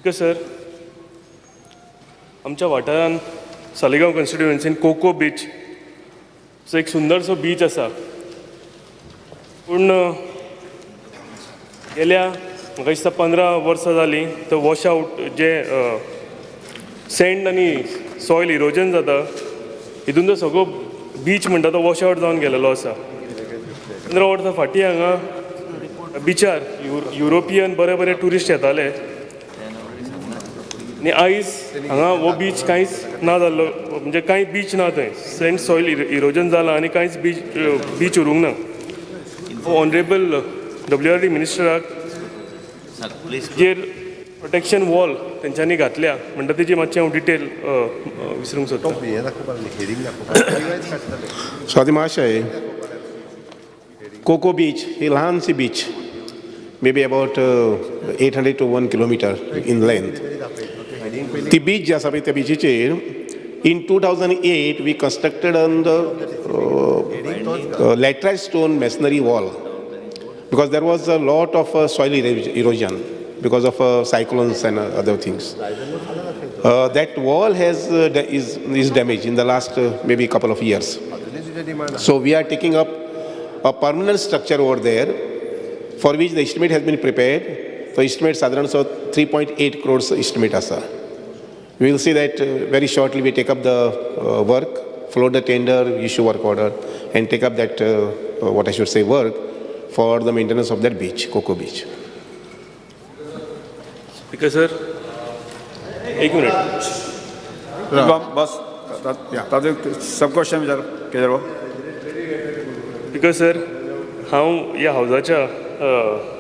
Speaker sir, आमच्या वाठारान Salegaon कॉन्स्टिट्युएन्सीन cocoa beach so एक सुंदरसो बीच आसा, पूण गेल्या म्हाका दिसता 15 वर्सां जालीं तो वॉश आउट जे सँड आनी सॉयल इरोजन जाता हितून तो सगळो बीच म्हणटा तो वॉश आउट जावन गेलेलो आसा. 15 वर्सां फाटीं हांगा बिचार युरोपियन बरे बरे ट्युरिस्ट येताले आनी आयज हांगा हो बीच कांयच ना जाल्लो, म्हणजे कांय बीच ना थंय. सँड सॉयल इरोजन जालां आनी कांयच बीच उरूंक ना. ऑनरेबल WRD मिनिस्टराक जेर प्रोटेक्शन वॉल तेंच्यांनी घातल्या म्हणटा तेजी मातशें हांव डिटेल विसरूंक सोदतां. स्वाती महाशय, कोको बीच ही ल्हानशी beach, maybe about 800 to 1 kilometer in length. ती बीच जी आसा पळय त्या बीचीचेर in 2008 we constructed on the laterite stone masonry wall because there was a lot of soil erosion because of cyclones and other things. That wall is damaged in the last maybe couple of years. So we are taking up a permanent structure over there, for which the estimate has been prepared. So estimate sadharan so 3.8 crores estimate asa. We will see that very shortly. We take up the work, float the tender, issue work order, and take up that what I should say work for the maintenance of that beach, Coco Beach. Speaker sir, 1 minute. Bus sub question विचार Kejriwal. Speaker sir, हांव ह्या हावजाच्या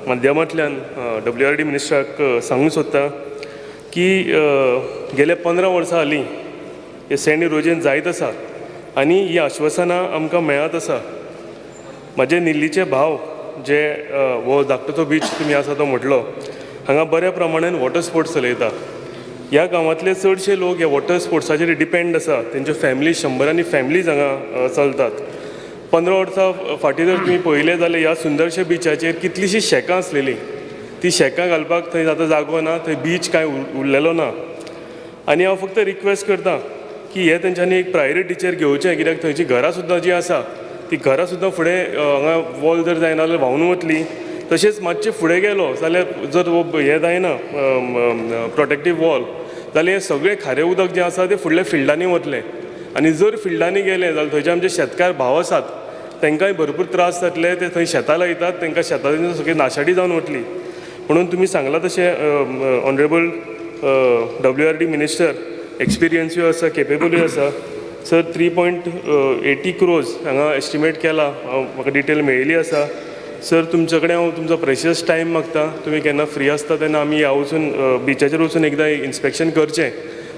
माध्यमांतल्यान WRD मिनिस्टराक सांगूंक सोदतां की गेल्या 15 वर्सां हालीं हे सँड इरोजन जायत आसा आनी ही आश्वासनां आमकां मेळत आसा. म्हाजे निल्लीचे भाव जे हो धाकटो तो बीच तुमी आसा तो म्हटलो, हांगा बऱ्या प्रमाणान वॉटर स्पोर्ट्स चलयता. ह्या गांवांतले चडशे लोक ह्या वॉटर स्पोर्ट्साचेर डिपेंड आसा. तेंच्यो फॅमिली 100 फॅमिलीज हांगा चलतात. 15 वर्सां फाटीं जर तुमी पळयलें जाल्यार ह्या सुंदरशे बिचाचेर कितलींशीं शेकां आसलेलीं. ती शेकां घालपाक थंय आतां जागो ना, थंय बीच कांय उरलेलो ना. आनी हांव फक्त रिक्वेस्ट करतां की हे तेंच्यांनी एक प्रायोरिटीचेर घेवचें, कित्याक थंयचीं घरां सुद्दां जीं आसा ती घरां सुद्दां फुडें हांगा वॉल जर जायना जाल्यार व्हांवून वतलीं. तशेंच मातशें फुडें गेलो जाल्यार जर हें जायना प्रोटेक्टीव वॉल जाल्यार हें सगळें खारें उदक जें आसा तें फुडल्या फिल्डांनी वतलें. आनी जर फिल्डांनी गेले जाल्यार थंयचे आमचे शेतकार भाव आसात तांकांय भरपूर त्रास जातले. ते थंय शेतां लायतात, तांकां शेतांची सगळी नाशाडी जावन वतली. म्हणून तुमी सांगलां तशें ऑनरेबल WRD मिनिस्टर एक्सपिरियन्सूय आसा, केपेबलूय आसा. सर 3.80 crores हांगा एस्टिमेट केला, म्हाका डिटेल मेळिल्ली आसा. सर तुमचे कडेन हांव तुमचो प्रेशियस टायम मागता. तुमी केन्ना फ्री आसता तेन्ना आमी ह्या वचून बिचाचेर वचून एकदां इन्स्पेक्शन करचें.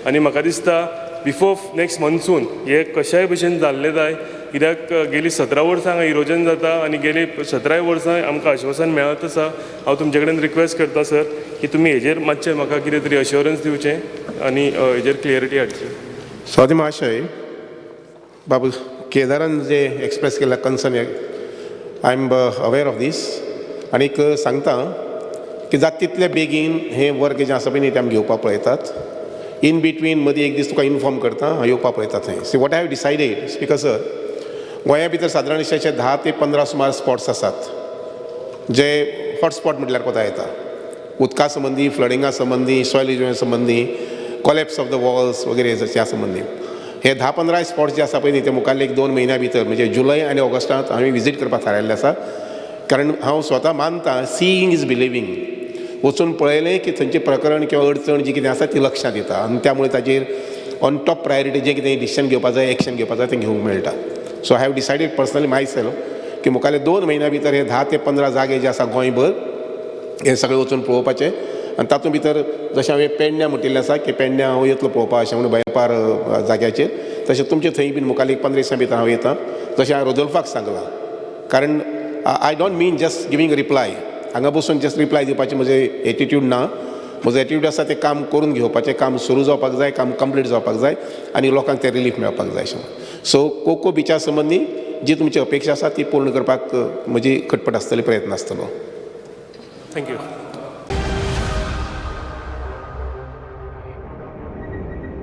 आनी म्हाका दिसता बिफोर नेक्स्ट मन्सून हे कशाय भशेन जाल्ले जाय, कित्याक गेली 17 वर्सां हांगा इरोजन जाता आनी गेली 17 वर्सां आमकां आश्वासन मेळत आसा. हांव तुमचे कडेन रिक्वेस्ट करता सर की तुमी हेजेर मातशें म्हाका कितें तरी अश्युरन्स दिवचें आनी हेजेर क्लियरिटी हाडची. स्वाती महाशय, बाबू केदारान जे एक्सप्रेस केला concern, I am aware of this. आनीक सांगता की जाता तितले बेगीन हे वर्क जें आसा पळय न्ही तें आमी घेवपाक पळयतात. इन बिटवीन मदीं एक दीस तुका इन्फॉर्म करता, हांव येवपाक पळयता थंय. See what I have decided speaker sir, गोंया भितर सादारण अशे 10 ते 15 सुमार स्पॉट्स आसात जे हॉटस्पॉट म्हटल्यार कोता येता. उदका संबंदी, फ्लडिंगा संबंदी, सॉयल इरोजन संबंदी, कॉलेप्स ऑफ द वॉल्स वगैरे त्या संबंदी हे 10-15 स्पॉट्स जे आसा पळय न्ही ते मुखाल्ले 1-2 म्हयन्या भितर म्हणजे जुलय आनी ऑगस्टांत हांवें विजीट करपाक थारायल्लें आसा. कारण हांव स्वता मानता सीइंग इज बिलिव्हिंग. वचून पळयलें की थंयचें प्रकरण किंवा अडचण जी कितें आसा ती लक्षांत येता आनी त्यामुळे ताचेर ऑन टॉप प्रायोरिटी जें कितें डिसिशन घेवपाक जाय, एक्शन घेवपाक जाय तें घेवंक मेळटा. So I have decided personally my self की मुखाल्ले 2 म्हयन्या भितर हे 10 ते 15 जागे जे आसा गोंयभर हे सगळें वचून पळोवपाचें. आनी तातूंत भितर जशें हांवें पेडण्यां म्हटिल्लें आसा की पेडण्यां हांव येतलो पळोवपाक अशें म्हणून भायपार जाग्याचेर, तशें तुमचे थंय बीन मुखाल्ले 15 दिसां भितर हांव येतां. जशें हांवें रोदोल्फाक सांगलां, कारण I don't mean just giving reply. हांगा बसून जस्ट रिप्लाय दिवपाचें म्हजें एटिट्यूड ना. म्हजो एटिट्यूड आसा तें काम करून घेवपाचें, काम सुरू जावपाक जाय, काम कंप्लीट जावपाक जाय आनी लोकांक तें रिलीफ मेळपाक जाय अशें. सो कोको बिचा संबंदी जी तुमची अपेक्षा आसा ती पूर्ण करपाक म्हजी खटपट आसतली, प्रयत्न आसतलो. थँक्यू.